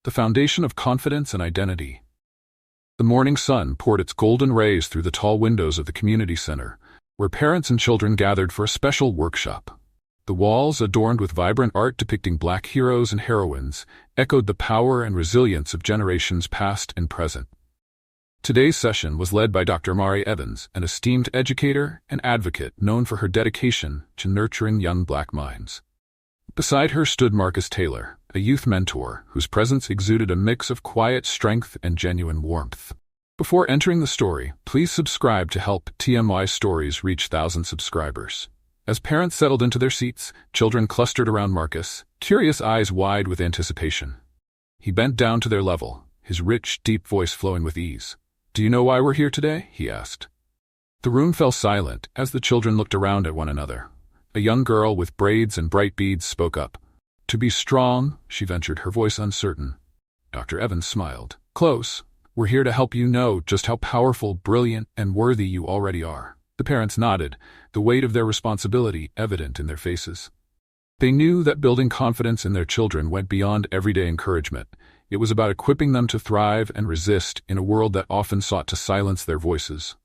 the foundation of confidence and identity. The morning sun poured its golden rays through the tall windows of the community center, where parents and children gathered for a special workshop. The walls, adorned with vibrant art depicting Black heroes and heroines, echoed the power and resilience of generations past and present. Today's session was led by Dr. Mari Evans, an esteemed educator and advocate known for her dedication to nurturing young Black minds. Beside her stood Marcus Taylor, a youth mentor whose presence exuded a mix of quiet strength and genuine warmth. Before entering the story, please subscribe to help TMY Stories reach 1,000 subscribers. As parents settled into their seats, children clustered around Marcus, curious eyes wide with anticipation. He bent down to their level, his rich, deep voice flowing with ease. "Do you know why we're here today?" he asked. The room fell silent as the children looked around at one another. A young girl with braids and bright beads spoke up. "To be strong," she ventured, her voice uncertain. Dr. Evans smiled. "Close. We're here to help you know just how powerful, brilliant, and worthy you already are." The parents nodded, the weight of their responsibility evident in their faces. They knew that building confidence in their children went beyond everyday encouragement. It was about equipping them to thrive and resist in a world that often sought to silence their voices.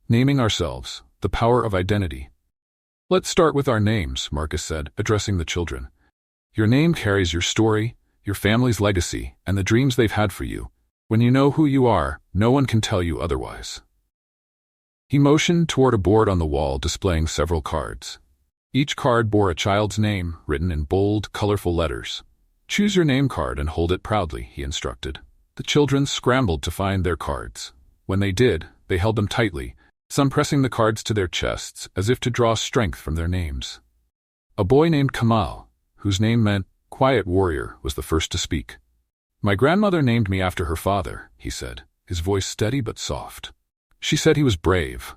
Naming ourselves, the power of identity. "Let's start with our names," Marcus said, addressing the children. "Your name carries your story, your family's legacy, and the dreams they've had for you. When you know who you are, no one can tell you otherwise." He motioned toward a board on the wall displaying several cards. Each card bore a child's name, written in bold, colorful letters. "Choose your name card and hold it proudly," he instructed. The children scrambled to find their cards. When they did, they held them tightly, some pressing the cards to their chests as if to draw strength from their names. A boy named Kamal, whose name meant quiet warrior, was the first to speak. "My grandmother named me after her father," he said, his voice steady but soft. "She said he was brave."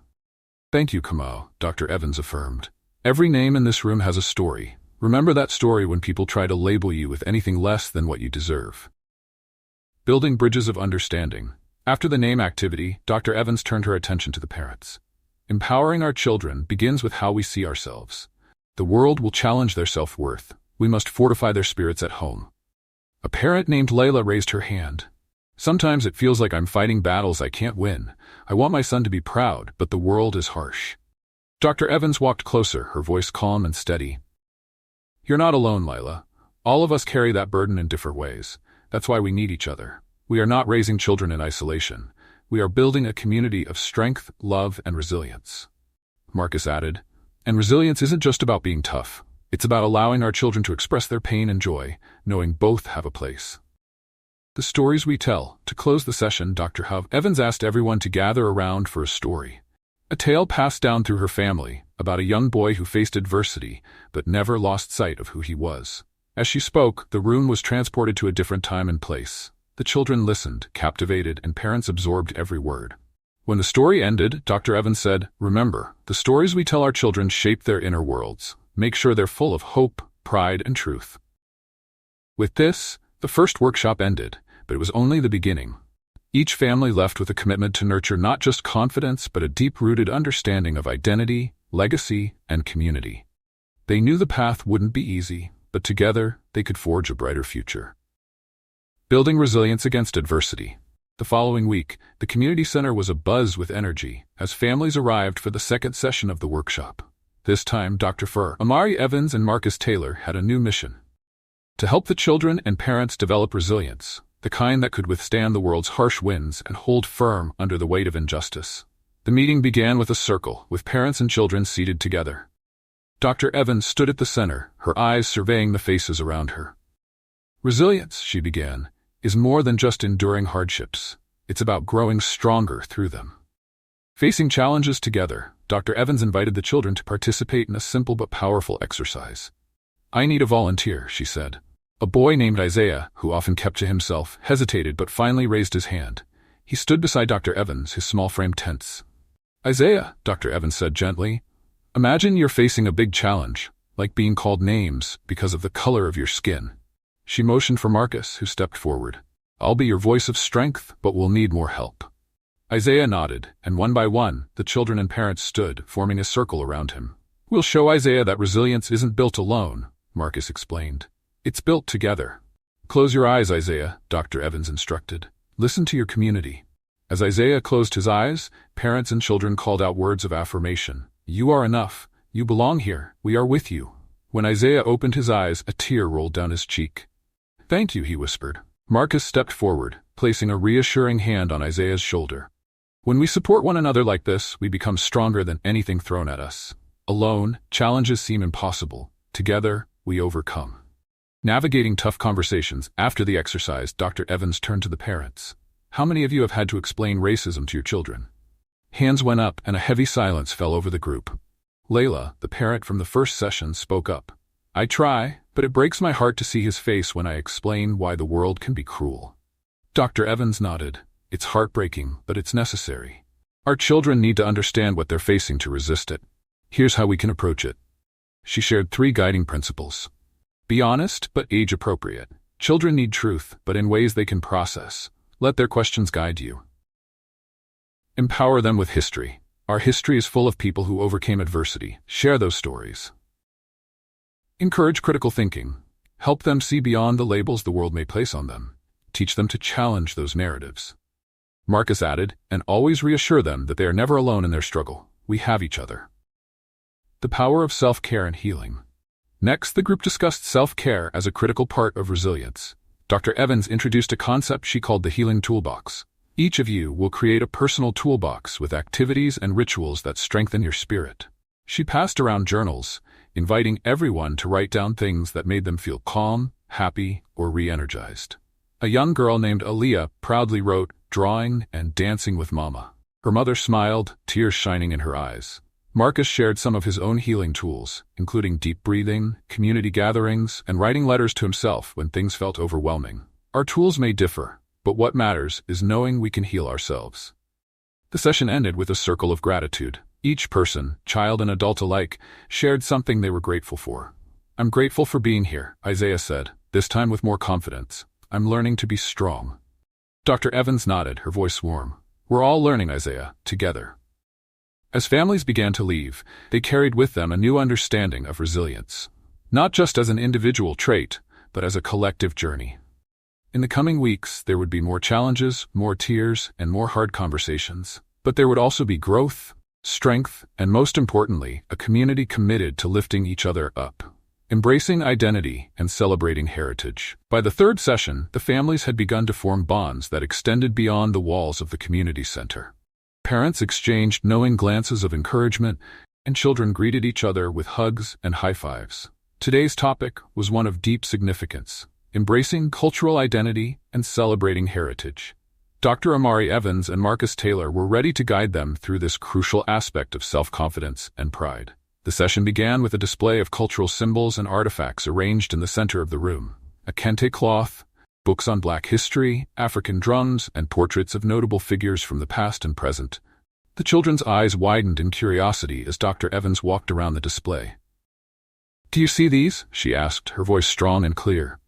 "Thank you, Kamal," Dr. Evans affirmed. "Every name in this room has a story. Remember that story when people try to label you with anything less than what you deserve." Building bridges of understanding. After the name activity, Dr. Evans turned her attention to the parents. "Empowering our children begins with how we see ourselves. The world will challenge their self-worth. We must fortify their spirits at home." A parent named Layla raised her hand. "Sometimes it feels like I'm fighting battles I can't win. I want my son to be proud, but the world is harsh." Dr. Evans walked closer, her voice calm and steady. "You're not alone, Layla. All of us carry that burden in different ways. That's why we need each other. We are not raising children in isolation. We are building a community of strength, love, and resilience." Marcus added, "And resilience isn't just about being tough. It's about allowing our children to express their pain and joy, knowing both have a place." The stories we tell. To close the session, Dr. Evans asked everyone to gather around for a story. A tale passed down through her family, about a young boy who faced adversity, but never lost sight of who he was. As she spoke, the room was transported to a different time and place. The children listened, captivated, and parents absorbed every word. When the story ended, Dr. Evans said, "Remember, the stories we tell our children shape their inner worlds. Make sure they're full of hope, pride, and truth." With this, the first workshop ended, but it was only the beginning. Each family left with a commitment to nurture not just confidence, but a deep-rooted understanding of identity, legacy, and community. They knew the path wouldn't be easy, but together they could forge a brighter future. Building resilience against adversity. The following week, the community center was abuzz with energy as families arrived for the second session of the workshop. This time, Dr. Mari Evans and Marcus Taylor had a new mission: to help the children and parents develop resilience, the kind that could withstand the world's harsh winds and hold firm under the weight of injustice. The meeting began with a circle, with parents and children seated together. Dr. Evans stood at the center, her eyes surveying the faces around her. "Resilience," she began, "is more than just enduring hardships. It's about growing stronger through them." Facing challenges together, Dr. Evans invited the children to participate in a simple but powerful exercise. "I need a volunteer," she said. A boy named Isaiah, who often kept to himself, hesitated but finally raised his hand. He stood beside Dr. Evans, his small frame tense. "Isaiah," Dr. Evans said gently, "imagine you're facing a big challenge, like being called names because of the color of your skin." She motioned for Marcus, who stepped forward. "I'll be your voice of strength, but we'll need more help." Isaiah nodded, and one by one, the children and parents stood, forming a circle around him. "We'll show Isaiah that resilience isn't built alone," Marcus explained. "It's built together." Close your eyes, Isaiah, Dr. Evans instructed. Listen to your community. As Isaiah closed his eyes, parents and children called out words of affirmation. You are enough. You belong here. We are with you. When Isaiah opened his eyes, a tear rolled down his cheek. Thank you, he whispered. Marcus stepped forward, placing a reassuring hand on Isaiah's shoulder. When we support one another like this, we become stronger than anything thrown at us. Alone, challenges seem impossible. Together, we overcome. Navigating tough conversations. After the exercise, Dr. Evans turned to the parents. How many of you have had to explain racism to your children? Hands went up and a heavy silence fell over the group. Layla, the parent from the first session, spoke up. I try, but it breaks my heart to see his face when I explain why the world can be cruel. Dr. Evans nodded. It's heartbreaking, but it's necessary. Our children need to understand what they're facing to resist it. Here's how we can approach it. She shared 3 guiding principles. Be honest, but age-appropriate. Children need truth, but in ways they can process. Let their questions guide you. Empower them with history. Our history is full of people who overcame adversity. Share those stories. Encourage critical thinking. Help them see beyond the labels the world may place on them. Teach them to challenge those narratives. Marcus added, and always reassure them that they are never alone in their struggle. We have each other. The power of self-care and healing. Next, the group discussed self-care as a critical part of resilience. Dr. Evans introduced a concept she called the healing toolbox. Each of you will create a personal toolbox with activities and rituals that strengthen your spirit. She passed around journals, inviting everyone to write down things that made them feel calm, happy, or re-energized. A young girl named Aaliyah proudly wrote, drawing and dancing with Mama. Her mother smiled, tears shining in her eyes. Marcus shared some of his own healing tools, including deep breathing, community gatherings, and writing letters to himself when things felt overwhelming. Our tools may differ, but what matters is knowing we can heal ourselves. The session ended with a circle of gratitude. Each person, child and adult alike, shared something they were grateful for. I'm grateful for being here, Isaiah said, this time with more confidence. I'm learning to be strong. Dr. Evans nodded, her voice warm. We're all learning, Isaiah, together. As families began to leave, they carried with them a new understanding of resilience. Not just as an individual trait, but as a collective journey. In the coming weeks, there would be more challenges, more tears, and more hard conversations. But there would also be growth, strength, and most importantly, a community committed to lifting each other up, embracing identity and celebrating heritage. By the 3rd session, the families had begun to form bonds that extended beyond the walls of the community center. Parents exchanged knowing glances of encouragement, and children greeted each other with hugs and high fives. Today's topic was one of deep significance: embracing cultural identity and celebrating heritage. Dr. Amari Evans and Marcus Taylor were ready to guide them through this crucial aspect of self-confidence and pride. The session began with a display of cultural symbols and artifacts arranged in the center of the room. A kente cloth, books on Black history, African drums, and portraits of notable figures from the past and present. The children's eyes widened in curiosity as Dr. Evans walked around the display. Do you see these? She asked, her voice strong and clear.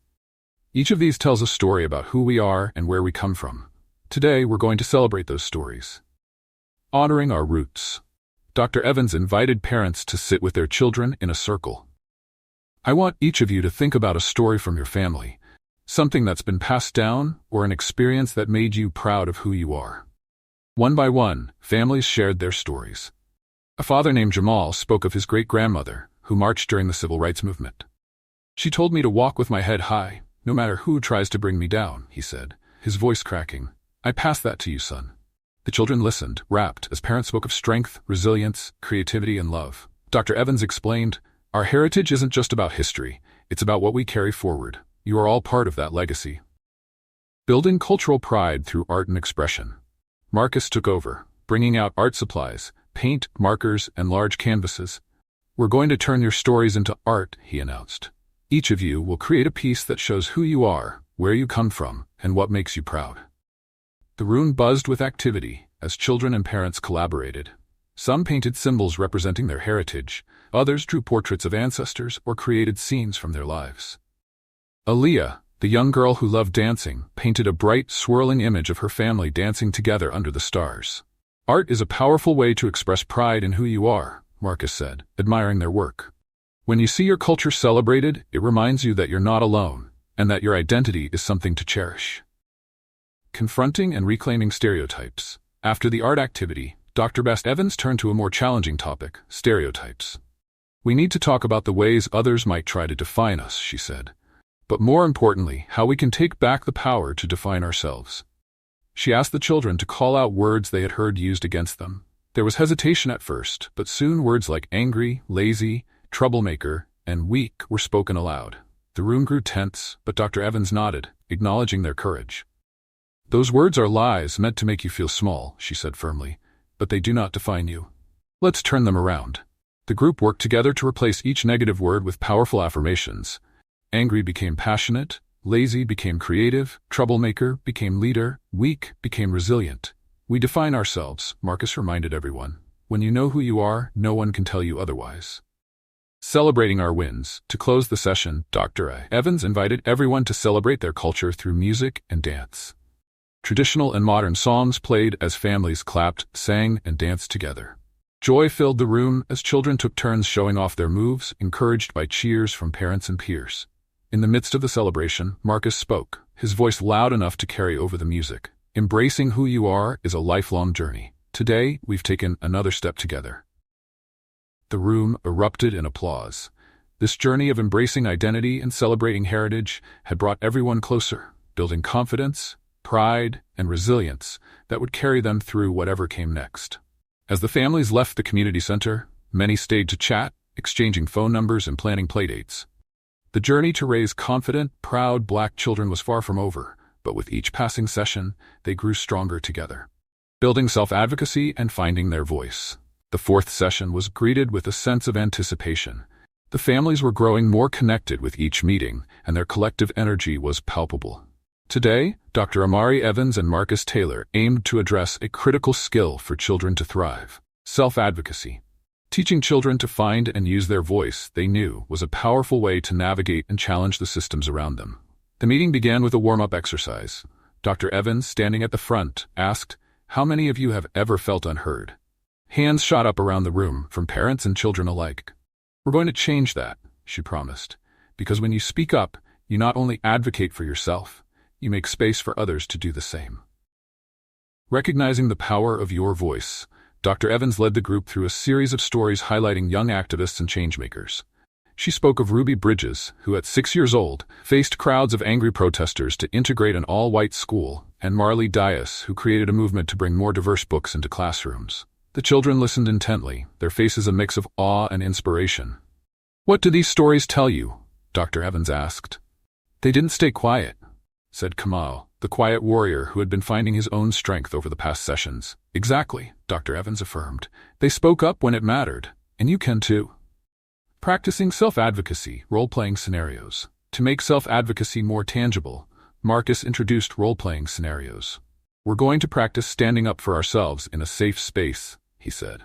Each of these tells a story about who we are and where we come from. Today, we're going to celebrate those stories. Honoring our roots. Dr. Evans invited parents to sit with their children in a circle. I want each of you to think about a story from your family, something that's been passed down or an experience that made you proud of who you are. One by one, families shared their stories. A father named Jamal spoke of his great-grandmother, who marched during the Civil Rights Movement. She told me to walk with my head high, no matter who tries to bring me down, he said, his voice cracking. I pass that to you, son. The children listened, rapt, as parents spoke of strength, resilience, creativity, and love. Dr. Evans explained, our heritage isn't just about history, it's about what we carry forward. You are all part of that legacy. Building cultural pride through art and expression. Marcus took over, bringing out art supplies, paint, markers, and large canvases. We're going to turn your stories into art, he announced. Each of you will create a piece that shows who you are, where you come from, and what makes you proud. The room buzzed with activity as children and parents collaborated. Some painted symbols representing their heritage, others drew portraits of ancestors or created scenes from their lives. Aaliyah, the young girl who loved dancing, painted a bright, swirling image of her family dancing together under the stars. Art is a powerful way to express pride in who you are, Marcus said, admiring their work. When you see your culture celebrated, it reminds you that you're not alone. and that your identity is something to cherish. Confronting and reclaiming stereotypes. After the art activity, Dr. Best Evans turned to a more challenging topic, stereotypes. We need to talk about the ways others might try to define us, she said. But more importantly, how we can take back the power to define ourselves. She asked the children to call out words they had heard used against them. There was hesitation at first, but soon words like angry, lazy, troublemaker, and weak were spoken aloud. The room grew tense, but Dr. Evans nodded, acknowledging their courage. Those words are lies meant to make you feel small, she said firmly, but they do not define you. Let's turn them around. The group worked together to replace each negative word with powerful affirmations. Angry became passionate, lazy became creative, troublemaker became leader, weak became resilient. We define ourselves, Marcus reminded everyone. When you know who you are, no one can tell you otherwise. Celebrating our wins. To close the session, Dr. Evans invited everyone to celebrate their culture through music and dance. Traditional and modern songs played as families clapped, sang, and danced together. Joy filled the room as children took turns showing off their moves, encouraged by cheers from parents and peers. In the midst of the celebration, Marcus spoke, his voice loud enough to carry over the music. Embracing who you are is a lifelong journey. Today, we've taken another step together. The room erupted in applause. This journey of embracing identity and celebrating heritage had brought everyone closer, building confidence, pride, and resilience that would carry them through whatever came next. As the families left the community center, many stayed to chat, exchanging phone numbers and planning playdates. The journey to raise confident, proud Black children was far from over, but with each passing session, they grew stronger together, building self-advocacy and finding their voice. The fourth session was greeted with a sense of anticipation. The families were growing more connected with each meeting, and their collective energy was palpable. Today, Dr. Amari Evans and Marcus Taylor aimed to address a critical skill for children to thrive: self-advocacy. Teaching children to find and use their voice, they knew, was a powerful way to navigate and challenge the systems around them. The meeting began with a warm-up exercise. Dr. Evans, standing at the front, asked, "How many of you have ever felt unheard?" Hands shot up around the room, from parents and children alike. "We're going to change that," she promised, "because when you speak up, you not only advocate for yourself, you make space for others to do the same." Recognizing the power of your voice, Dr. Evans led the group through a series of stories highlighting young activists and changemakers. She spoke of Ruby Bridges, who at 6 years old, faced crowds of angry protesters to integrate an all-white school, and Marley Dias, who created a movement to bring more diverse books into classrooms. The children listened intently, their faces a mix of awe and inspiration. "What do these stories tell you?" Dr. Evans asked. "They didn't stay quiet," said Kamal, the quiet warrior who had been finding his own strength over the past sessions. "Exactly," Dr. Evans affirmed. "They spoke up when it mattered, and you can too." Practicing self-advocacy, role-playing scenarios. To make self-advocacy more tangible, Marcus introduced role-playing scenarios. "We're going to practice standing up for ourselves in a safe space," he said.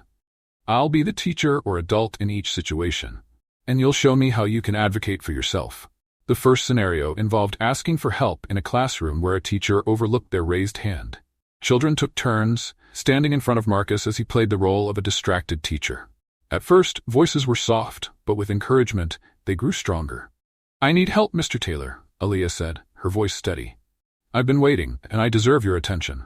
"I'll be the teacher or adult in each situation, and you'll show me how you can advocate for yourself." The first scenario involved asking for help in a classroom where a teacher overlooked their raised hand. Children took turns, standing in front of Marcus as he played the role of a distracted teacher. At first, voices were soft, but with encouragement, they grew stronger. "I need help, Mr. Taylor," Aaliyah said, her voice steady. "I've been waiting, and I deserve your attention."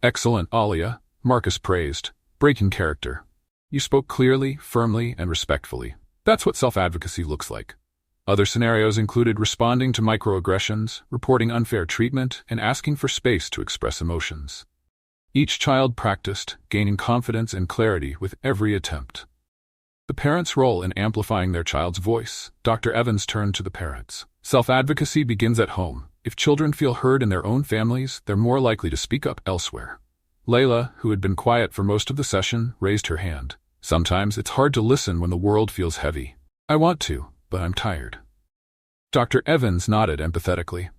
"Excellent, Aaliyah," Marcus praised, breaking character. "You spoke clearly, firmly, and respectfully. That's what self-advocacy looks like." Other scenarios included responding to microaggressions, reporting unfair treatment, and asking for space to express emotions. Each child practiced, gaining confidence and clarity with every attempt. The parents' role in amplifying their child's voice. Dr. Evans turned to the parents. Self-advocacy begins at home. If children feel heard in their own families, they're more likely to speak up elsewhere. Layla, who had been quiet for most of the session, raised her hand. "Sometimes it's hard to listen when the world feels heavy. I want to, but I'm tired." Dr. Evans nodded empathetically.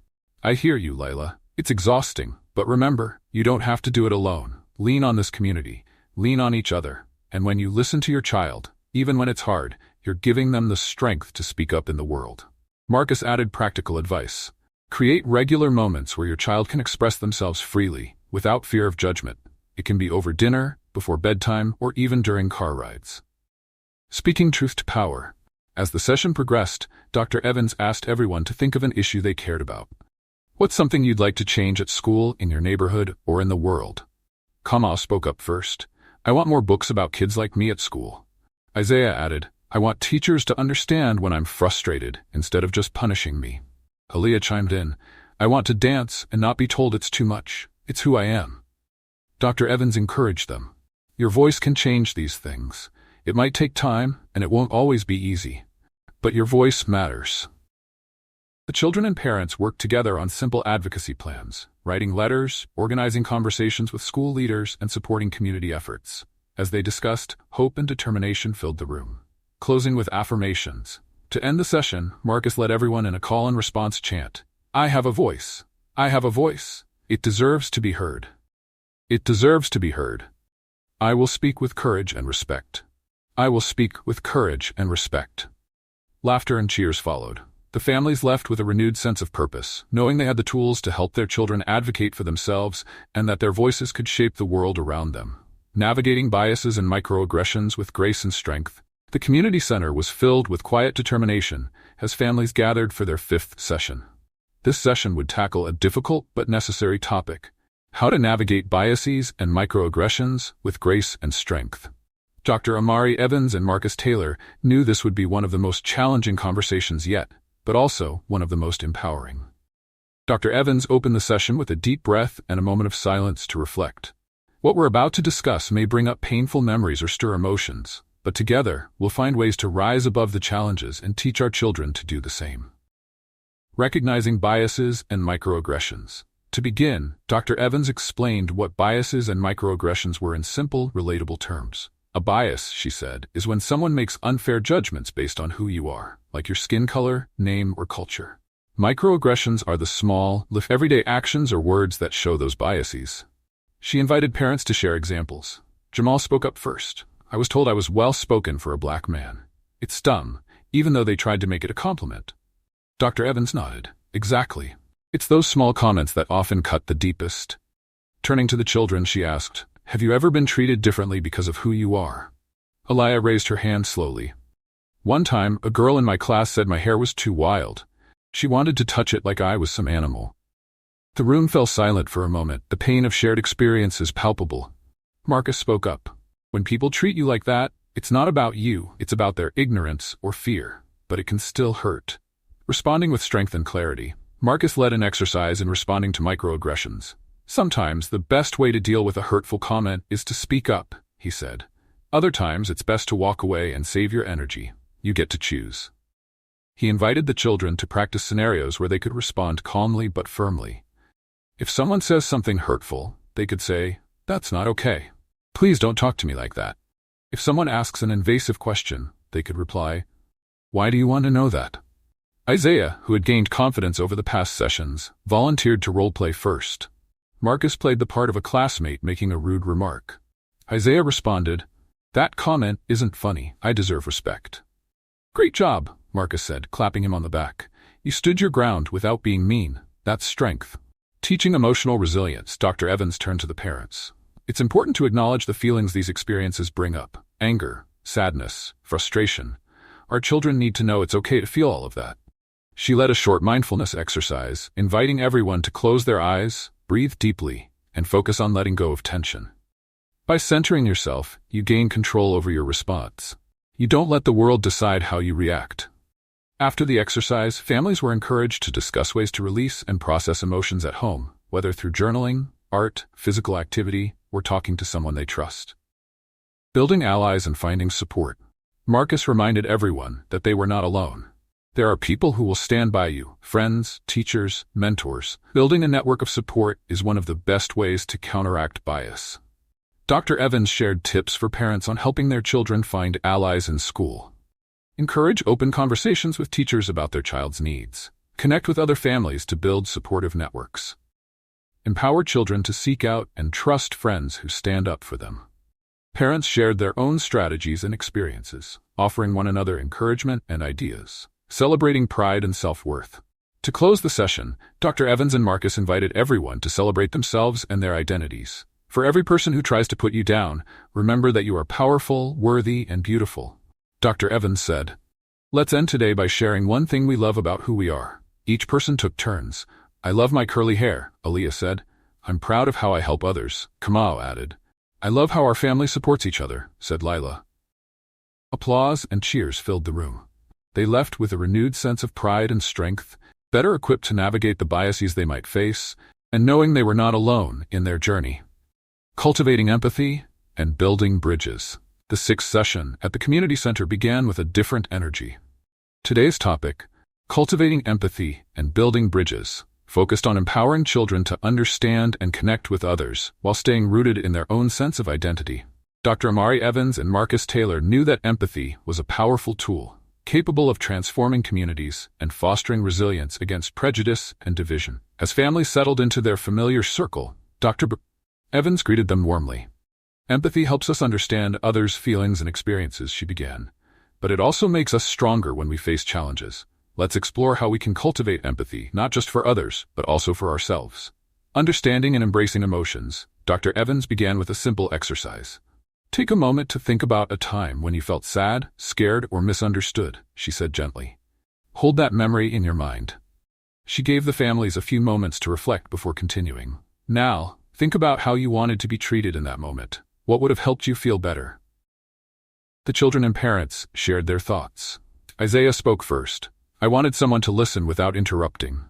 "I hear you, Layla. It's exhausting, but remember, you don't have to do it alone. Lean on this community. Lean on each other. And when you listen to your child, even when it's hard, you're giving them the strength to speak up in the world." Marcus added practical advice. Create regular moments where your child can express themselves freely, without fear of judgment. It can be over dinner, before bedtime, or even during car rides. Speaking truth to power. As the session progressed, Dr. Evans asked everyone to think of an issue they cared about. What's something you'd like to change at school, in your neighborhood, or in the world? Kamal spoke up first. I want more books about kids like me at school. Isaiah added, I want teachers to understand when I'm frustrated instead of just punishing me. Aaliyah chimed in, I want to dance and not be told it's too much. It's who I am. Dr. Evans encouraged them. Your voice can change these things. It might take time, and it won't always be easy. But your voice matters. The children and parents worked together on simple advocacy plans, writing letters, organizing conversations with school leaders, and supporting community efforts. As they discussed, hope and determination filled the room. Closing with affirmations. To end the session, Marcus led everyone in a call-and-response chant. I have a voice. I have a voice. It deserves to be heard. It deserves to be heard. I will speak with courage and respect. I will speak with courage and respect. Laughter and cheers followed. The families left with a renewed sense of purpose, knowing they had the tools to help their children advocate for themselves and that their voices could shape the world around them. Navigating biases and microaggressions with grace and strength, the community center was filled with quiet determination as families gathered for their 5th session. This session would tackle a difficult but necessary topic: how to navigate biases and microaggressions with grace and strength. Dr. Amari Evans and Marcus Taylor knew this would be one of the most challenging conversations yet, but also one of the most empowering. Dr. Evans opened the session with a deep breath and a moment of silence to reflect. What we're about to discuss may bring up painful memories or stir emotions, but together we'll find ways to rise above the challenges and teach our children to do the same. Recognizing biases and microaggressions. To begin, Dr. Evans explained what biases and microaggressions were in simple, relatable terms. A bias, she said, is when someone makes unfair judgments based on who you are, like your skin color, name, or culture. Microaggressions are the small, everyday actions or words that show those biases. She invited parents to share examples. Jamal spoke up first. I was told I was well-spoken for a black man. It stung, even though they tried to make it a compliment. Dr. Evans nodded. Exactly. It's those small comments that often cut the deepest. Turning to the children, she asked, have you ever been treated differently because of who you are? Aliyah raised her hand slowly. One time, a girl in my class said my hair was too wild. She wanted to touch it like I was some animal. The room fell silent for a moment. The pain of shared experience is palpable. Marcus spoke up. When people treat you like that, it's not about you, it's about their ignorance or fear, but it can still hurt. Responding with strength and clarity, Marcus led an exercise in responding to microaggressions. Sometimes the best way to deal with a hurtful comment is to speak up, he said. Other times it's best to walk away and save your energy. You get to choose. He invited the children to practice scenarios where they could respond calmly but firmly. If someone says something hurtful, they could say, that's not okay. Please don't talk to me like that. If someone asks an invasive question, they could reply, why do you want to know that? Isaiah, who had gained confidence over the past sessions, volunteered to role-play first. Marcus played the part of a classmate making a rude remark. Isaiah responded, that comment isn't funny. I deserve respect. Great job, Marcus said, clapping him on the back. You stood your ground without being mean. That's strength. Teaching emotional resilience, Dr. Evans turned to the parents. It's important to acknowledge the feelings these experiences bring up. Anger, sadness, frustration. Our children need to know it's okay to feel all of that. She led a short mindfulness exercise, inviting everyone to close their eyes, breathe deeply, and focus on letting go of tension. By centering yourself, you gain control over your response. You don't let the world decide how you react. After the exercise, families were encouraged to discuss ways to release and process emotions at home, whether through journaling, art, physical activity, or talking to someone they trust. Building allies and finding support. Marcus reminded everyone that they were not alone. There are people who will stand by you, friends, teachers, mentors. Building a network of support is one of the best ways to counteract bias. Dr. Evans shared tips for parents on helping their children find allies in school. Encourage open conversations with teachers about their child's needs. Connect with other families to build supportive networks. Empower children to seek out and trust friends who stand up for them. Parents shared their own strategies and experiences, offering one another encouragement and ideas. Celebrating pride and self-worth. To close the session, Dr. Evans and Marcus invited everyone to celebrate themselves and their identities. For every person who tries to put you down, remember that you are powerful, worthy, and beautiful. Dr. Evans said, Let's end today by sharing one thing we love about who we are. Each person took turns. I love my curly hair, Aaliyah said. I'm proud of how I help others, Kamal added. I love how our family supports each other, said Lila. Applause and cheers filled the room. They left with a renewed sense of pride and strength, better equipped to navigate the biases they might face, and knowing they were not alone in their journey. Cultivating empathy and building bridges. The sixth session at the community center began with a different energy. Today's topic, cultivating empathy and building bridges, focused on empowering children to understand and connect with others while staying rooted in their own sense of identity. Dr. Amari Evans and Marcus Taylor knew that empathy was a powerful tool, capable of transforming communities and fostering resilience against prejudice and division. As families settled into their familiar circle, Dr. Evans greeted them warmly. Empathy helps us understand others' feelings and experiences, she began. But it also makes us stronger when we face challenges. Let's explore how we can cultivate empathy, not just for others, but also for ourselves. Understanding and embracing emotions, Dr. Evans began with a simple exercise. Take a moment to think about a time when you felt sad, scared, or misunderstood, she said gently. Hold that memory in your mind. She gave the families a few moments to reflect before continuing. Now, think about how you wanted to be treated in that moment. What would have helped you feel better? The children and parents shared their thoughts. Isaiah spoke first. I wanted someone to listen without interrupting.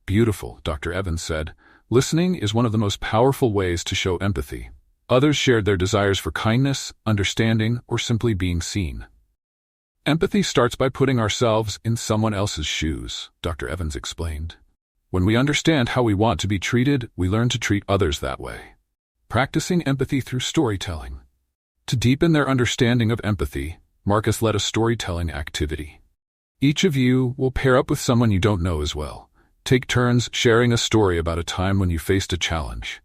Beautiful, Dr. Evans said. Listening is one of the most powerful ways to show empathy. Others shared their desires for kindness, understanding, or simply being seen. Empathy starts by putting ourselves in someone else's shoes, Dr. Evans explained. When we understand how we want to be treated, we learn to treat others that way. Practicing empathy through storytelling. To deepen their understanding of empathy, Marcus led a storytelling activity. Each of you will pair up with someone you don't know as well. Take turns sharing a story about a time when you faced a challenge.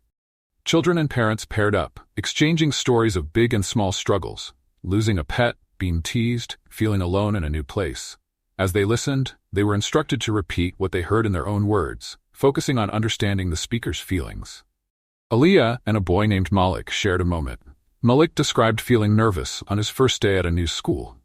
Children and parents paired up, exchanging stories of big and small struggles, losing a pet, being teased, feeling alone in a new place. As they listened, they were instructed to repeat what they heard in their own words, focusing on understanding the speaker's feelings. Aaliyah and a boy named Malik shared a moment. Malik described feeling nervous on his first day at a new school.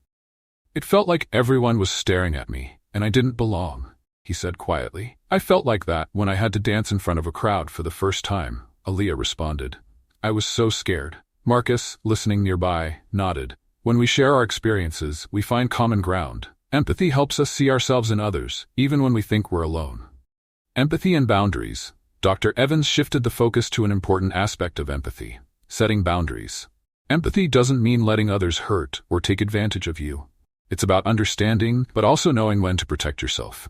It felt like everyone was staring at me, and I didn't belong, he said quietly. I felt like that when I had to dance in front of a crowd for the first time, Aaliyah responded. I was so scared. Marcus, listening nearby, nodded. When we share our experiences, we find common ground. Empathy helps us see ourselves in others, even when we think we're alone. Empathy and boundaries. Dr. Evans shifted the focus to an important aspect of empathy, setting boundaries. Empathy doesn't mean letting others hurt or take advantage of you. It's about understanding, but also knowing when to protect yourself.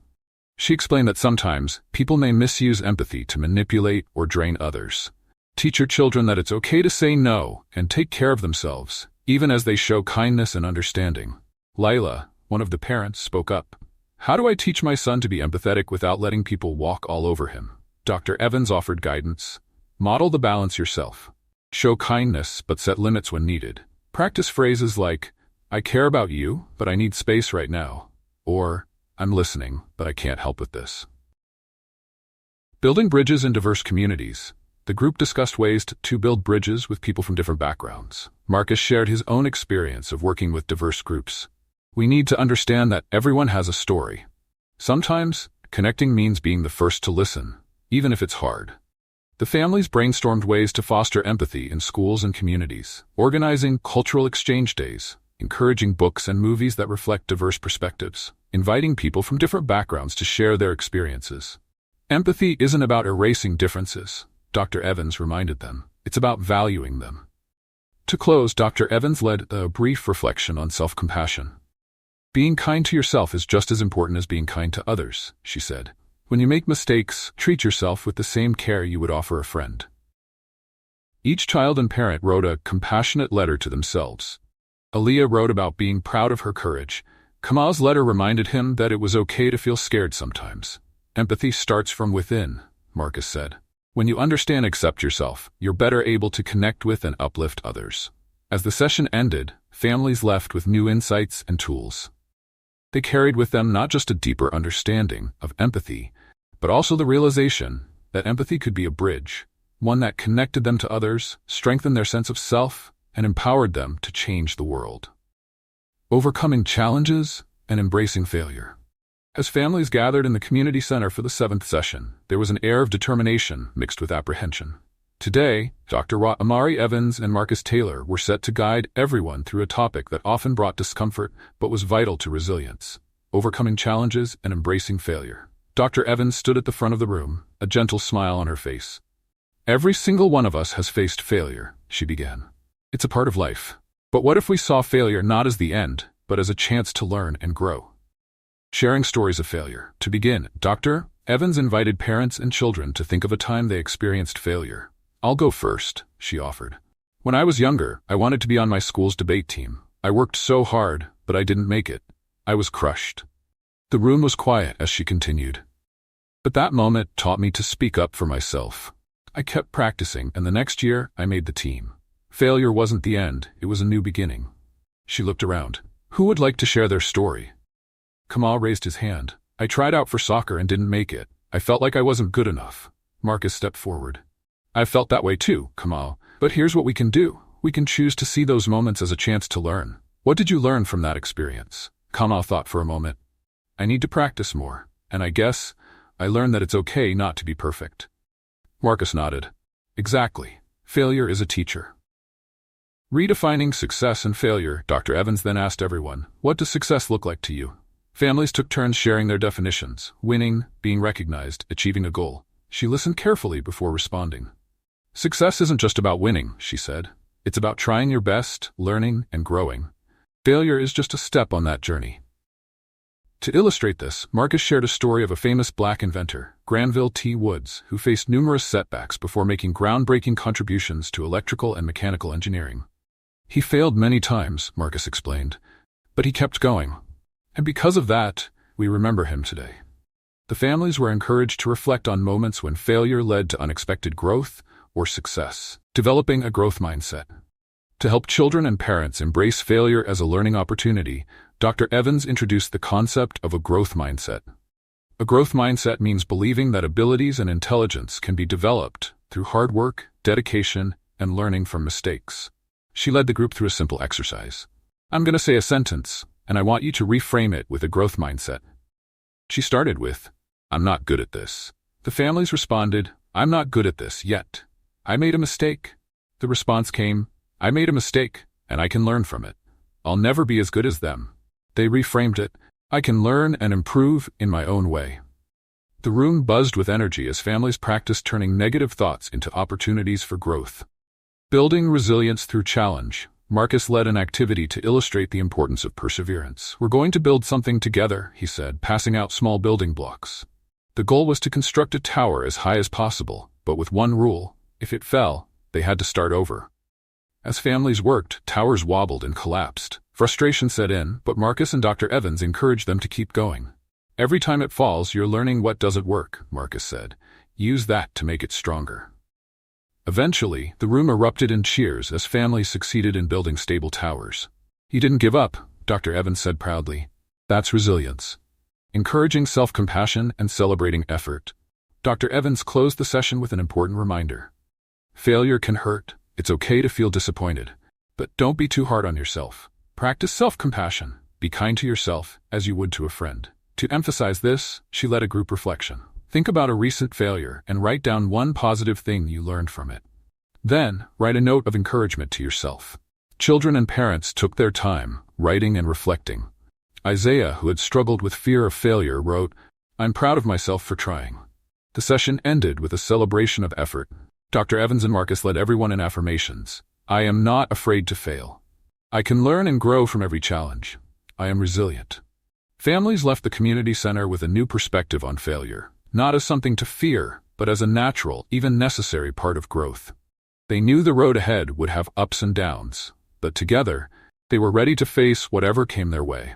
She explained that sometimes people may misuse empathy to manipulate or drain others. Teach your children that it's okay to say no and take care of themselves, even as they show kindness and understanding. Lila, one of the parents, spoke up. How do I teach my son to be empathetic without letting people walk all over him? Dr. Evans offered guidance. Model the balance yourself. Show kindness, but set limits when needed. Practice phrases like, I care about you, but I need space right now. Or, I'm listening, but I can't help with this. Building bridges in diverse communities. The group discussed ways to build bridges with people from different backgrounds. Marcus shared his own experience of working with diverse groups. We need to understand that everyone has a story. Sometimes, connecting means being the first to listen, even if it's hard. The families brainstormed ways to foster empathy in schools and communities, organizing cultural exchange days, encouraging books and movies that reflect diverse perspectives, inviting people from different backgrounds to share their experiences. Empathy isn't about erasing differences, Dr. Evans reminded them. It's about valuing them. To close, Dr. Evans led a brief reflection on self-compassion. Being kind to yourself is just as important as being kind to others, she said. When you make mistakes, treat yourself with the same care you would offer a friend. Each child and parent wrote a compassionate letter to themselves. Aaliyah wrote about being proud of her courage. Kamal's letter reminded him that it was okay to feel scared sometimes. Empathy starts from within, Marcus said. When you understand and accept yourself, you're better able to connect with and uplift others. As the session ended, families left with new insights and tools. They carried with them not just a deeper understanding of empathy, but also the realization that empathy could be a bridge, one that connected them to others, strengthened their sense of self, and empowered them to change the world. Overcoming challenges and embracing failure. As families gathered in the community center for the 7th session, there was an air of determination mixed with apprehension. Today, Dr. Amari Evans and Marcus Taylor were set to guide everyone through a topic that often brought discomfort but was vital to resilience: overcoming challenges and embracing failure. Dr. Evans stood at the front of the room, a gentle smile on her face. "Every single one of us has faced failure," she began. "It's a part of life. But what if we saw failure not as the end, but as a chance to learn and grow?" Sharing stories of failure. To begin, Dr. Evans invited parents and children to think of a time they experienced failure. "I'll go first," she offered. "When I was younger, I wanted to be on my school's debate team. I worked so hard, but I didn't make it. I was crushed." The room was quiet as she continued. "But that moment taught me to speak up for myself. I kept practicing, and the next year, I made the team. Failure wasn't the end, it was a new beginning." She looked around. Who would like to share their story? Kamal raised his hand. "I tried out for soccer and didn't make it. I felt like I wasn't good enough." Marcus stepped forward. "I felt that way too, Kamal. But here's what we can do. We can choose to see those moments as a chance to learn." "What did you learn from that experience?" Kamal thought for a moment. "I need to practice more, and I guess I learned that it's okay not to be perfect." Marcus nodded. "Exactly. Failure is a teacher." Redefining success and failure, Dr. Evans then asked everyone, "What does success look like to you?" Families took turns sharing their definitions: winning, being recognized, achieving a goal. She listened carefully before responding. "Success isn't just about winning," she said. "It's about trying your best, learning, and growing. Failure is just a step on that journey." To illustrate this, Marcus shared a story of a famous black inventor, Granville T. Woods, who faced numerous setbacks before making groundbreaking contributions to electrical and mechanical engineering. "He failed many times," Marcus explained, "but he kept going. And because of that, we remember him today." The families were encouraged to reflect on moments when failure led to unexpected growth or success, developing a growth mindset. To help children and parents embrace failure as a learning opportunity, Dr. Evans introduced the concept of a growth mindset. A growth mindset means believing that abilities and intelligence can be developed through hard work, dedication, and learning from mistakes. She led the group through a simple exercise. "I'm going to say a sentence, and I want you to reframe it with a growth mindset." She started with, "I'm not good at this." The families responded, "I'm not good at this yet. I made a mistake." The response came, "I made a mistake, and I can learn from it. I'll never be as good as them." They reframed it, "I can learn and improve in my own way." The room buzzed with energy as families practiced turning negative thoughts into opportunities for growth. Building resilience through challenge, Marcus led an activity to illustrate the importance of perseverance. "We're going to build something together," he said, passing out small building blocks. The goal was to construct a tower as high as possible, but with one rule: if it fell, they had to start over. As families worked, towers wobbled and collapsed. Frustration set in, but Marcus and Dr. Evans encouraged them to keep going. "Every time it falls, you're learning what doesn't work," Marcus said. "Use that to make it stronger." Eventually, the room erupted in cheers as families succeeded in building stable towers. "You didn't give up," Dr. Evans said proudly. "That's resilience." Encouraging self-compassion and celebrating effort. Dr. Evans closed the session with an important reminder. Failure can hurt. It's okay to feel disappointed. But don't be too hard on yourself. Practice self-compassion. Be kind to yourself as you would to a friend. To emphasize this, she led a group reflection. Think about a recent failure and write down one positive thing you learned from it. Then, write a note of encouragement to yourself. Children and parents took their time, writing and reflecting. Isaiah, who had struggled with fear of failure, wrote, "I'm proud of myself for trying." The session ended with a celebration of effort. Dr. Evans and Marcus led everyone in affirmations. "I am not afraid to fail. I can learn and grow from every challenge. I am resilient." Families left the community center with a new perspective on failure, not as something to fear, but as a natural, even necessary part of growth. They knew the road ahead would have ups and downs, but together, they were ready to face whatever came their way.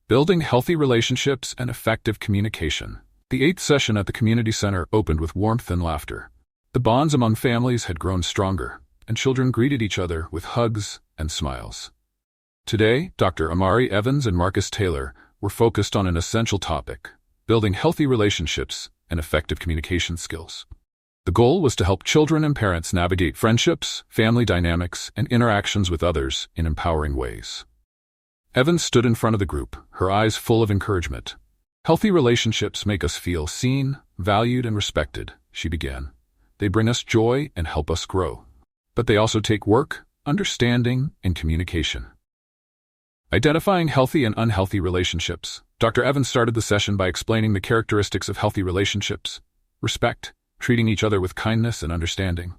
Building healthy relationships and effective communication. The 8th session at the community center opened with warmth and laughter. The bonds among families had grown stronger, and children greeted each other with hugs and smiles. Today, Dr. Amari Evans and Marcus Taylor were focused on an essential topic: building healthy relationships and effective communication skills. The goal was to help children and parents navigate friendships, family dynamics, and interactions with others in empowering ways. Evans stood in front of the group, her eyes full of encouragement. Healthy relationships make us feel seen, valued, and respected, she began. They bring us joy and help us grow. But they also take work, understanding, and communication. Identifying healthy and unhealthy relationships. Dr. Evans started the session by explaining the characteristics of healthy relationships. Respect, treating each other with kindness and understanding.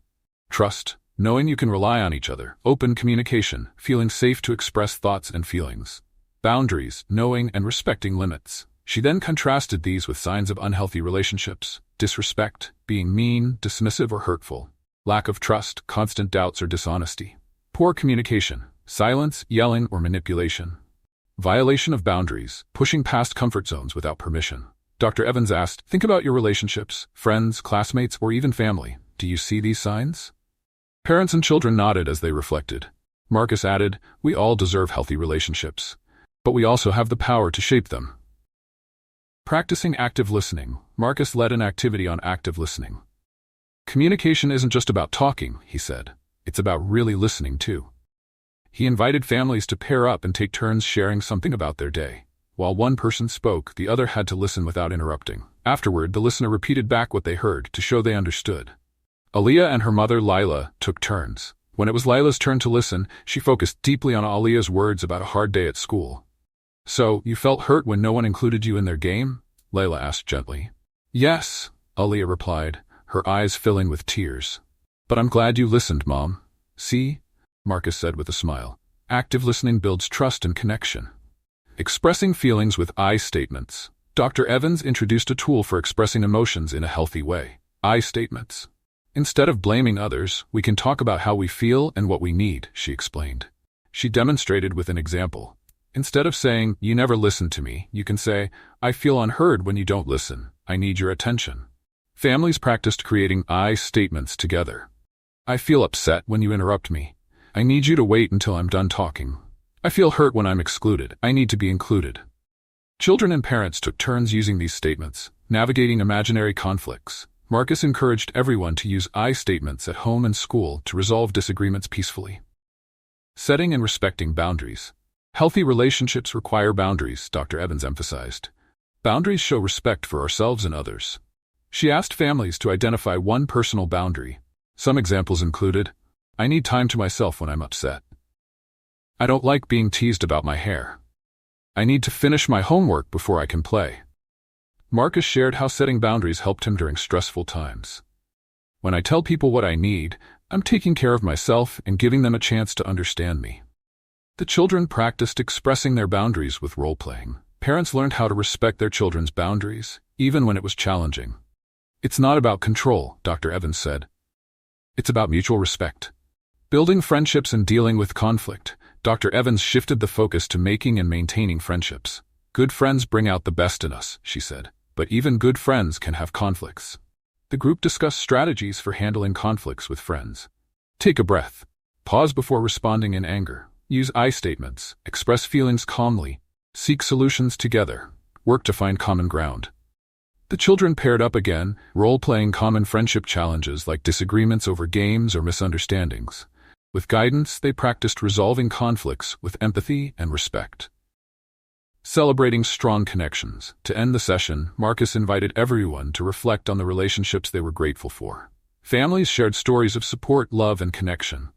Trust, knowing you can rely on each other. Open communication, feeling safe to express thoughts and feelings. Boundaries, knowing and respecting limits. She then contrasted these with signs of unhealthy relationships. Disrespect, being mean, dismissive, or hurtful. Lack of trust, constant doubts or dishonesty. Poor communication, silence, yelling, or manipulation. Violation of boundaries, pushing past comfort zones without permission. Dr. Evans asked, think about your relationships, friends, classmates, or even family. Do you see these signs? Parents and children nodded as they reflected. Marcus added, we all deserve healthy relationships, but we also have the power to shape them. Practicing active listening. Marcus led an activity on active listening. Communication isn't just about talking, he said. It's about really listening too. He invited families to pair up and take turns sharing something about their day. While one person spoke, the other had to listen without interrupting. Afterward, the listener repeated back what they heard to show they understood. Aliyah and her mother, Lila, took turns. When it was Lila's turn to listen, she focused deeply on Aliyah's words about a hard day at school. So, you felt hurt when no one included you in their game? Layla asked gently. Yes, Aliyah replied, her eyes filling with tears. But I'm glad you listened, Mom. See? Marcus said with a smile. Active listening builds trust and connection. Expressing feelings with I statements. Dr. Evans introduced a tool for expressing emotions in a healthy way. I statements. Instead of blaming others, we can talk about how we feel and what we need, she explained. She demonstrated with an example. Instead of saying, you never listen to me, you can say, I feel unheard when you don't listen. I need your attention. Families practiced creating I statements together. I feel upset when you interrupt me. I need you to wait until I'm done talking. I feel hurt when I'm excluded. I need to be included. Children and parents took turns using these statements, navigating imaginary conflicts. Marcus encouraged everyone to use I statements at home and school to resolve disagreements peacefully. Setting and respecting boundaries. Healthy relationships require boundaries, Dr. Evans emphasized. Boundaries show respect for ourselves and others. She asked families to identify one personal boundary. Some examples included, I need time to myself when I'm upset. I don't like being teased about my hair. I need to finish my homework before I can play. Marcus shared how setting boundaries helped him during stressful times. When I tell people what I need, I'm taking care of myself and giving them a chance to understand me. The children practiced expressing their boundaries with role-playing. Parents learned how to respect their children's boundaries, even when it was challenging. It's not about control, Dr. Evans said. It's about mutual respect. Building friendships and dealing with conflict. Dr. Evans shifted the focus to making and maintaining friendships. Good friends bring out the best in us, she said. But even good friends can have conflicts. The group discussed strategies for handling conflicts with friends. Take a breath. Pause before responding in anger. Use I statements. Express feelings calmly. Seek solutions together. Work to find common ground. The children paired up again, role-playing common friendship challenges like disagreements over games or misunderstandings. With guidance, they practiced resolving conflicts with empathy and respect. Celebrating strong connections. To end the session, Marcus invited everyone to reflect on the relationships they were grateful for. Families shared stories of support, love, and connection.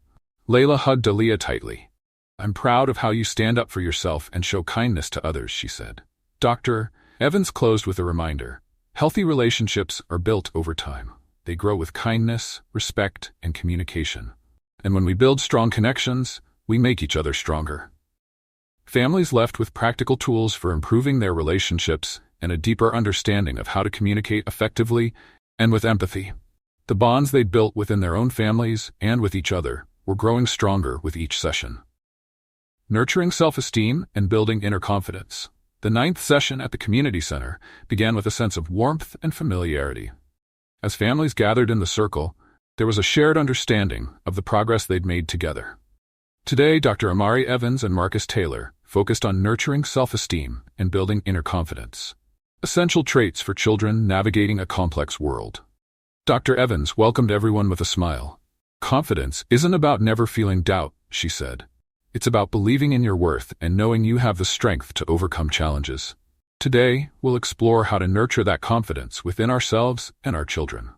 Layla hugged Aliyah tightly. I'm proud of how you stand up for yourself and show kindness to others, she said. Dr. Evans closed with a reminder. Healthy relationships are built over time. They grow with kindness, respect, and communication. And when we build strong connections, we make each other stronger. Families left with practical tools for improving their relationships and a deeper understanding of how to communicate effectively and with empathy. The bonds they built within their own families and with each other were growing stronger with each session. Nurturing self-esteem and building inner confidence. The 9th session at the community center began with a sense of warmth and familiarity. As families gathered in the circle, there was a shared understanding of the progress they'd made together. Today, Dr. Amari Evans and Marcus Taylor focused on nurturing self-esteem and building inner confidence, essential traits for children navigating a complex world. Dr. Evans welcomed everyone with a smile. Confidence isn't about never feeling doubt, she said. It's about believing in your worth and knowing you have the strength to overcome challenges. Today, we'll explore how to nurture that confidence within ourselves and our children.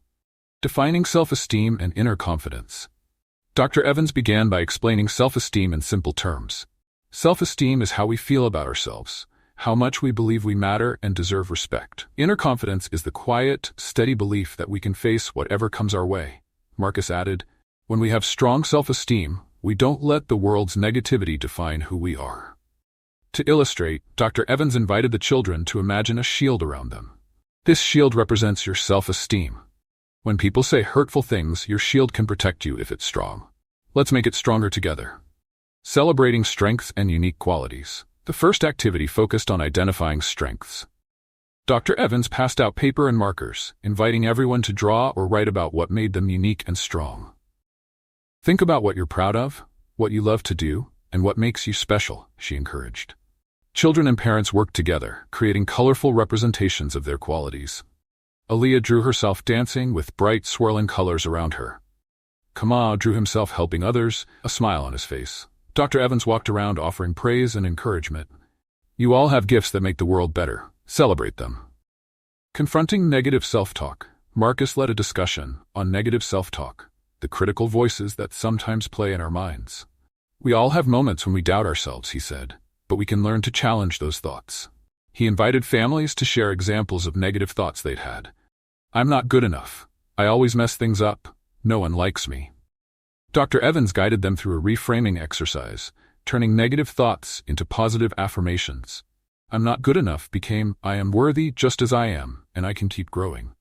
Defining self-esteem and inner confidence. Dr. Evans began by explaining self-esteem in simple terms. Self-esteem is how we feel about ourselves, how much we believe we matter and deserve respect. Inner confidence is the quiet, steady belief that we can face whatever comes our way. Marcus added, when we have strong self-esteem, we don't let the world's negativity define who we are. To illustrate, Dr. Evans invited the children to imagine a shield around them. This shield represents your self-esteem. When people say hurtful things, your shield can protect you if it's strong. Let's make it stronger together. Celebrating strengths and unique qualities. The first activity focused on identifying strengths. Dr. Evans passed out paper and markers, inviting everyone to draw or write about what made them unique and strong. Think about what you're proud of, what you love to do, and what makes you special, she encouraged. Children and parents worked together, creating colorful representations of their qualities. Aaliyah drew herself dancing with bright, swirling colors around her. Kamal drew himself helping others, a smile on his face. Dr. Evans walked around offering praise and encouragement. You all have gifts that make the world better. Celebrate them. Confronting negative self-talk. Marcus led a discussion on negative self-talk, the critical voices that sometimes play in our minds. We all have moments when we doubt ourselves, he said, but we can learn to challenge those thoughts. He invited families to share examples of negative thoughts they'd had. I'm not good enough. I always mess things up. No one likes me. Dr. Evans guided them through a reframing exercise, turning negative thoughts into positive affirmations. I'm not good enough became, I am worthy just as I am, and I can keep growing.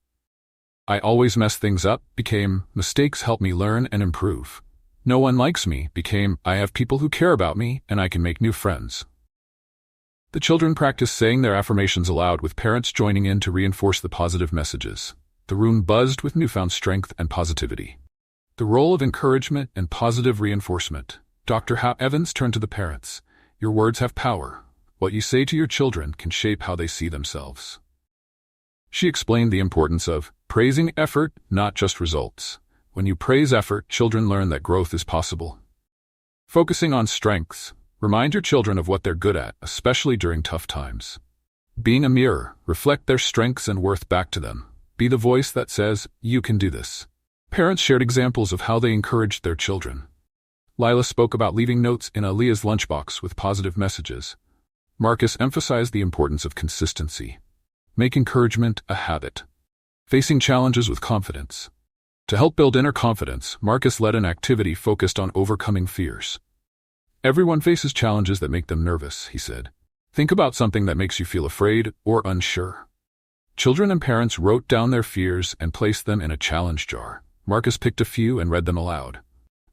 I always mess things up became, mistakes help me learn and improve. No one likes me became, I have people who care about me, and I can make new friends. The children practiced saying their affirmations aloud with parents joining in to reinforce the positive messages. The room buzzed with newfound strength and positivity. The role of encouragement and positive reinforcement. Dr. Evans turned to the parents. Your words have power. What you say to your children can shape how they see themselves. She explained the importance of praising effort, not just results. When you praise effort, children learn that growth is possible. Focusing on strengths. Remind your children of what they're good at, especially during tough times. Being a mirror, reflect their strengths and worth back to them. Be the voice that says, you can do this. Parents shared examples of how they encouraged their children. Lila spoke about leaving notes in Aaliyah's lunchbox with positive messages. Marcus emphasized the importance of consistency. Make encouragement a habit. Facing challenges with confidence. To help build inner confidence, Marcus led an activity focused on overcoming fears. Everyone faces challenges that make them nervous, he said. Think about something that makes you feel afraid or unsure. Children and parents wrote down their fears and placed them in a challenge jar. Marcus picked a few and read them aloud.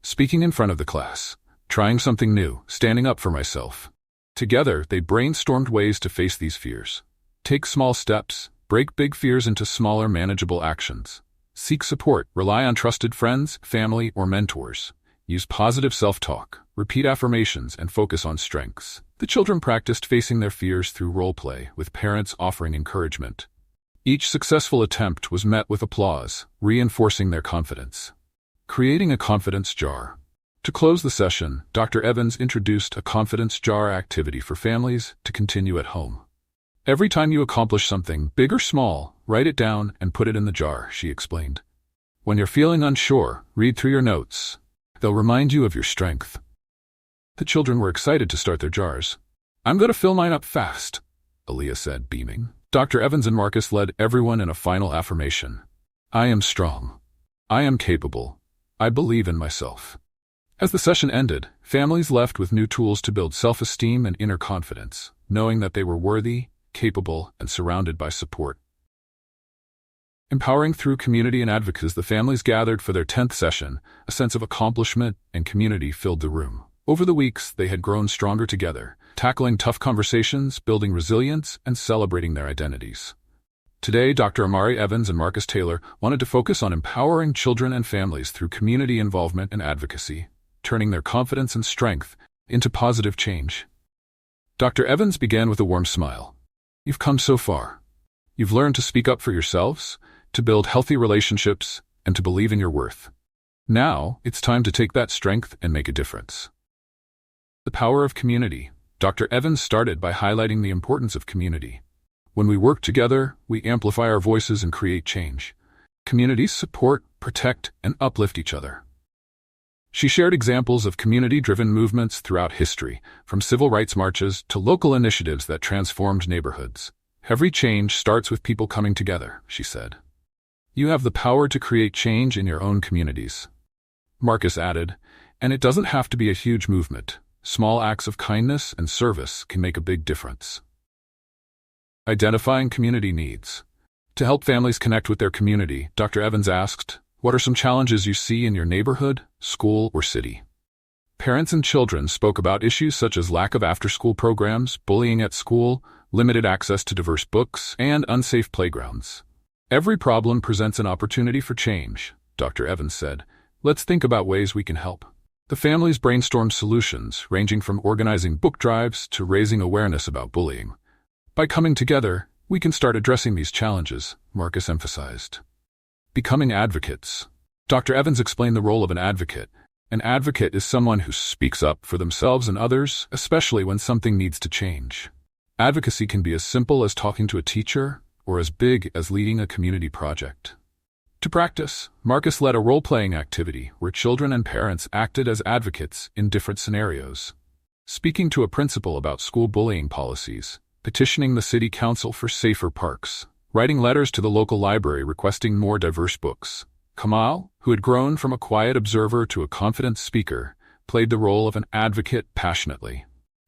Speaking in front of the class. Trying something new. Standing up for myself. Together, they brainstormed ways to face these fears. Take small steps. Break big fears into smaller, manageable actions. Seek support. Rely on trusted friends, family, or mentors. Use positive self-talk. Repeat affirmations and focus on strengths. The children practiced facing their fears through role play, with parents offering encouragement. Each successful attempt was met with applause, reinforcing their confidence. Creating a confidence jar. To close the session, Dr. Evans introduced a confidence jar activity for families to continue at home. Every time you accomplish something, big or small, write it down and put it in the jar, she explained. When you're feeling unsure, read through your notes. They'll remind you of your strength. The children were excited to start their jars. I'm going to fill mine up fast, Aaliyah said, beaming. Dr. Evans and Marcus led everyone in a final affirmation. I am strong. I am capable. I believe in myself. As the session ended, families left with new tools to build self-esteem and inner confidence, knowing that they were worthy, capable, and surrounded by support. Empowering through community and advocacy, the families gathered for their 10th session. A sense of accomplishment and community filled the room. Over the weeks, they had grown stronger together, tackling tough conversations, building resilience, and celebrating their identities. Today, Dr. Amari Evans and Marcus Taylor wanted to focus on empowering children and families through community involvement and advocacy, turning their confidence and strength into positive change. Dr. Evans began with a warm smile. You've come so far. You've learned to speak up for yourselves, to build healthy relationships, and to believe in your worth. Now, it's time to take that strength and make a difference. The power of community. Dr. Evans started by highlighting the importance of community. When we work together, we amplify our voices and create change. Communities support, protect, and uplift each other. She shared examples of community-driven movements throughout history, from civil rights marches to local initiatives that transformed neighborhoods. Every change starts with people coming together, she said. You have the power to create change in your own communities. Marcus added, and it doesn't have to be a huge movement. Small acts of kindness and service can make a big difference. Identifying community needs. To help families connect with their community, Dr. Evans asked, what are some challenges you see in your neighborhood, school, or city? Parents and children spoke about issues such as lack of after-school programs, bullying at school, limited access to diverse books, and unsafe playgrounds. Every problem presents an opportunity for change, Dr. Evans said. Let's think about ways we can help. The families brainstormed solutions, ranging from organizing book drives to raising awareness about bullying. By coming together, we can start addressing these challenges, Marcus emphasized. Becoming advocates. Dr. Evans explained the role of an advocate. An advocate is someone who speaks up for themselves and others, especially when something needs to change. Advocacy can be as simple as talking to a teacher or as big as leading a community project. To practice, Marcus led a role-playing activity where children and parents acted as advocates in different scenarios. Speaking to a principal about school bullying policies, petitioning the city council for safer parks, writing letters to the local library requesting more diverse books. Kamal, who had grown from a quiet observer to a confident speaker, played the role of an advocate passionately.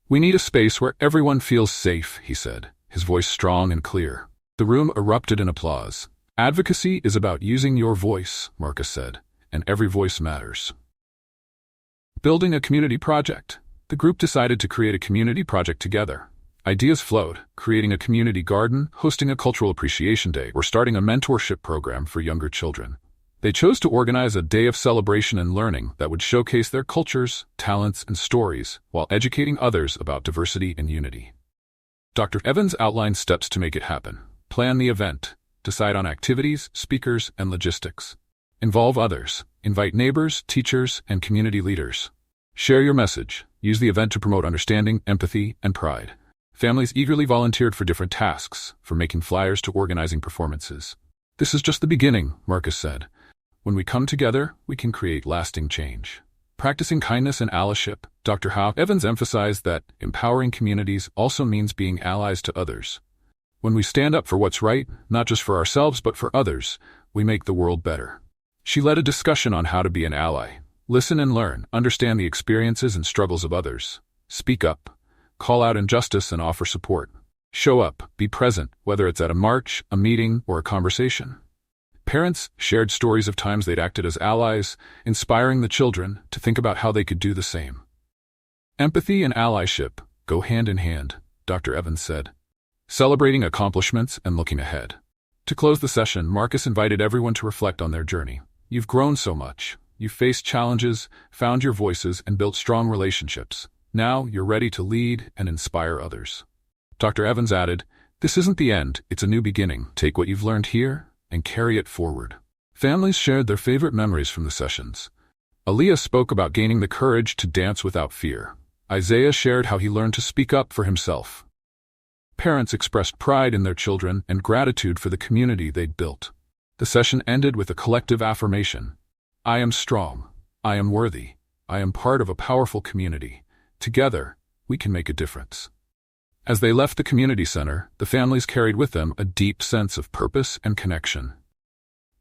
We need a space where everyone feels safe, he said, his voice strong and clear. The room erupted in applause. Advocacy is about using your voice, Marcus said, and every voice matters. Building a community project. The group decided to create a community project together. Ideas flowed, creating a community garden, hosting a cultural appreciation day, or starting a mentorship program for younger children. They chose to organize a day of celebration and learning that would showcase their cultures, talents, and stories, while educating others about diversity and unity. Dr. Evans outlined steps to make it happen. Plan the event. Decide on activities, speakers, and logistics. Involve others. Invite neighbors, teachers, and community leaders. Share your message. Use the event to promote understanding, empathy, and pride. Families eagerly volunteered for different tasks, from making flyers to organizing performances. This is just the beginning, Marcus said. When we come together, we can create lasting change. Practicing kindness and allyship, Dr. Evans emphasized that empowering communities also means being allies to others. When we stand up for what's right, not just for ourselves but for others, we make the world better. She led a discussion on how to be an ally. Listen and learn, understand the experiences and struggles of others. Speak up. Call out injustice and offer support. Show up, be present, whether it's at a march, a meeting, or a conversation. Parents shared stories of times they'd acted as allies, inspiring the children to think about how they could do the same. Empathy and allyship go hand in hand, Dr. Evans said, celebrating accomplishments and looking ahead. To close the session, Marcus invited everyone to reflect on their journey. You've grown so much. You've faced challenges, found your voices, and built strong relationships. Now you're ready to lead and inspire others. Dr. Evans added, this isn't the end, it's a new beginning. Take what you've learned here and carry it forward. Families shared their favorite memories from the sessions. Aaliyah spoke about gaining the courage to dance without fear. Isaiah shared how he learned to speak up for himself. Parents expressed pride in their children and gratitude for the community they'd built. The session ended with a collective affirmation. I am strong. I am worthy. I am part of a powerful community. Together, we can make a difference. As they left the community center, the families carried with them a deep sense of purpose and connection.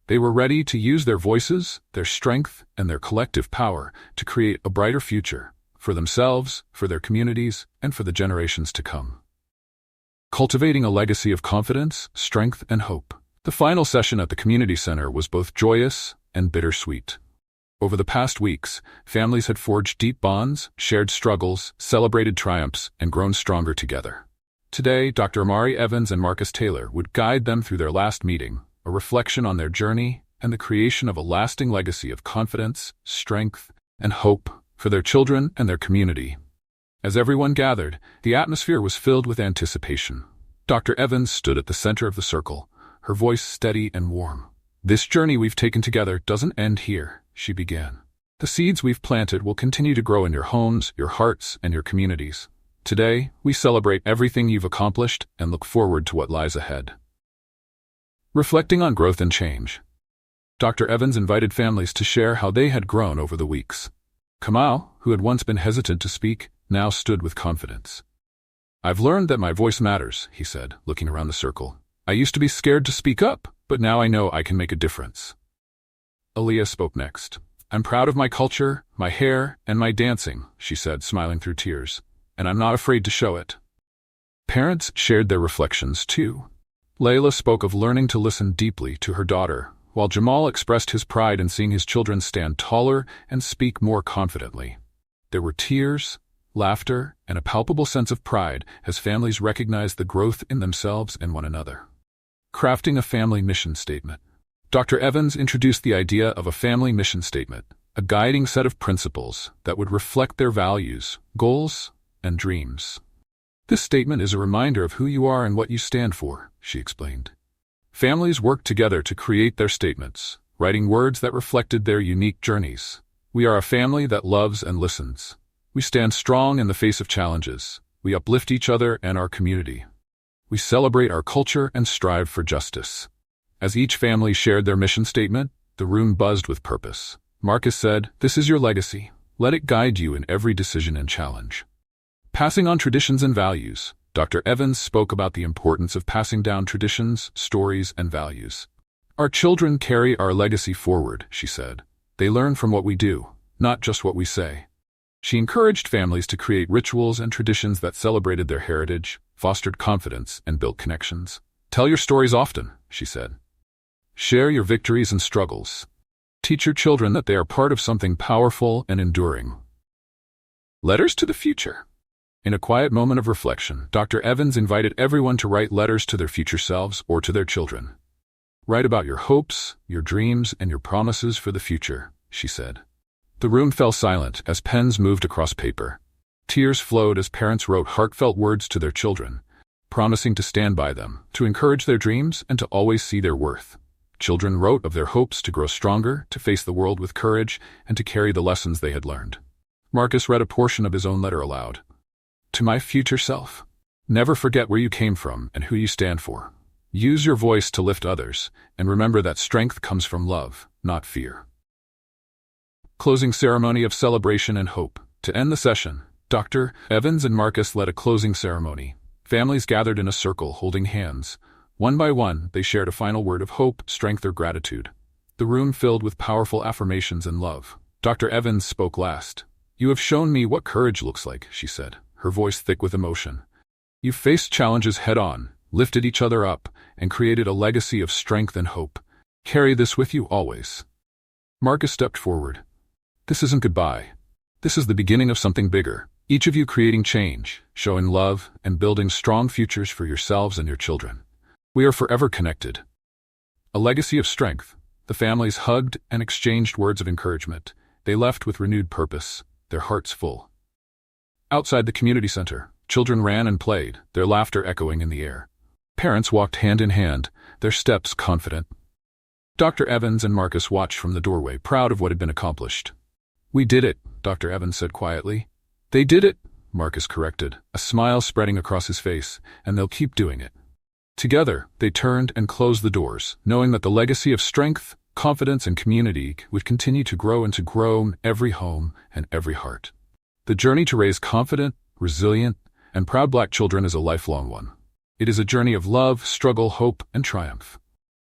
They were ready to use their voices, their strength, and their collective power to create a brighter future for themselves, for their communities, and for the generations to come. Cultivating a legacy of confidence, strength, and hope. The final session at the community center was both joyous and bittersweet. Over the past weeks, families had forged deep bonds, shared struggles, celebrated triumphs, and grown stronger together. Today, Dr. Amari Evans and Marcus Taylor would guide them through their last meeting, a reflection on their journey and the creation of a lasting legacy of confidence, strength, and hope for their children and their community. As everyone gathered, the atmosphere was filled with anticipation. Dr. Evans stood at the center of the circle, her voice steady and warm. This journey we've taken together doesn't end here, she began. The seeds we've planted will continue to grow in your homes, your hearts, and your communities. Today, we celebrate everything you've accomplished and look forward to what lies ahead. Reflecting on growth and change. Dr. Evans invited families to share how they had grown over the weeks. Kamal, who had once been hesitant to speak, now stood with confidence. "I've learned that my voice matters," he said, looking around the circle. "I used to be scared to speak up, but now I know I can make a difference." Aaliyah spoke next. "I'm proud of my culture, my hair, and my dancing," she said, smiling through tears, "and I'm not afraid to show it." Parents shared their reflections too. Layla spoke of learning to listen deeply to her daughter, while Jamal expressed his pride in seeing his children stand taller and speak more confidently. There were tears, laughter, and a palpable sense of pride as families recognized the growth in themselves and one another. Crafting a family mission statement. Dr. Evans introduced the idea of a family mission statement, a guiding set of principles that would reflect their values, goals, and dreams. "This statement is a reminder of who you are and what you stand for," she explained. Families worked together to create their statements, writing words that reflected their unique journeys. "We are a family that loves and listens. We stand strong in the face of challenges. We uplift each other and our community. We celebrate our culture and strive for justice." As each family shared their mission statement, the room buzzed with purpose. Marcus said, "This is your legacy. Let it guide you in every decision and challenge." Passing on traditions and values. Dr. Evans spoke about the importance of passing down traditions, stories, and values. "Our children carry our legacy forward," she said. "They learn from what we do, not just what we say." She encouraged families to create rituals and traditions that celebrated their heritage, fostered confidence, and built connections. "Tell your stories often," she said. "Share your victories and struggles. Teach your children that they are part of something powerful and enduring." Letters to the future. In a quiet moment of reflection, Dr. Evans invited everyone to write letters to their future selves or to their children. "Write about your hopes, your dreams, and your promises for the future," she said. The room fell silent as pens moved across paper. Tears flowed as parents wrote heartfelt words to their children, promising to stand by them, to encourage their dreams, and to always see their worth. Children wrote of their hopes to grow stronger, to face the world with courage, and to carry the lessons they had learned. Marcus read a portion of his own letter aloud. "To my future self, never forget where you came from and who you stand for. Use your voice to lift others, and remember that strength comes from love, not fear." Closing ceremony of celebration and hope. To end the session, Dr. Evans and Marcus led a closing ceremony. Families gathered in a circle, holding hands. One by one, they shared a final word of hope, strength, or gratitude. The room filled with powerful affirmations and love. Dr. Evans spoke last. "You have shown me what courage looks like," she said, her voice thick with emotion. "You've faced challenges head-on, lifted each other up, and created a legacy of strength and hope. Carry this with you always." Marcus stepped forward. "This isn't goodbye. This is the beginning of something bigger. Each of you creating change, showing love, and building strong futures for yourselves and your children. We are forever connected." A legacy of strength. The families hugged and exchanged words of encouragement. They left with renewed purpose, their hearts full. Outside the community center, children ran and played, their laughter echoing in the air. Parents walked hand in hand, their steps confident. Dr. Evans and Marcus watched from the doorway, proud of what had been accomplished. "We did it," Dr. Evans said quietly. "They did it," Marcus corrected, a smile spreading across his face, "and they'll keep doing it." Together, they turned and closed the doors, knowing that the legacy of strength, confidence, and community would continue to grow and to grow in every home and every heart. The journey to raise confident, resilient, and proud Black children is a lifelong one. It is a journey of love, struggle, hope, and triumph.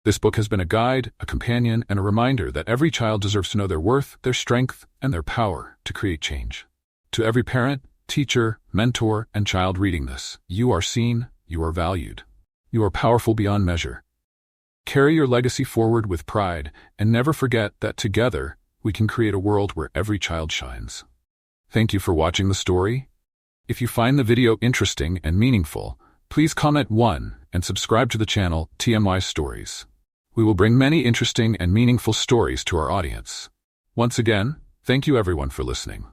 This book has been a guide, a companion, and a reminder that every child deserves to know their worth, their strength, and their power to create change. To every parent, teacher, mentor, and child reading this, you are seen, you are valued. You are powerful beyond measure. Carry your legacy forward with pride, and never forget that together, we can create a world where every child shines. Thank you for watching the story. If you find the video interesting and meaningful, please comment 1 and subscribe to the channel TMY Stories. We will bring many interesting and meaningful stories to our audience. Once again, thank you everyone for listening.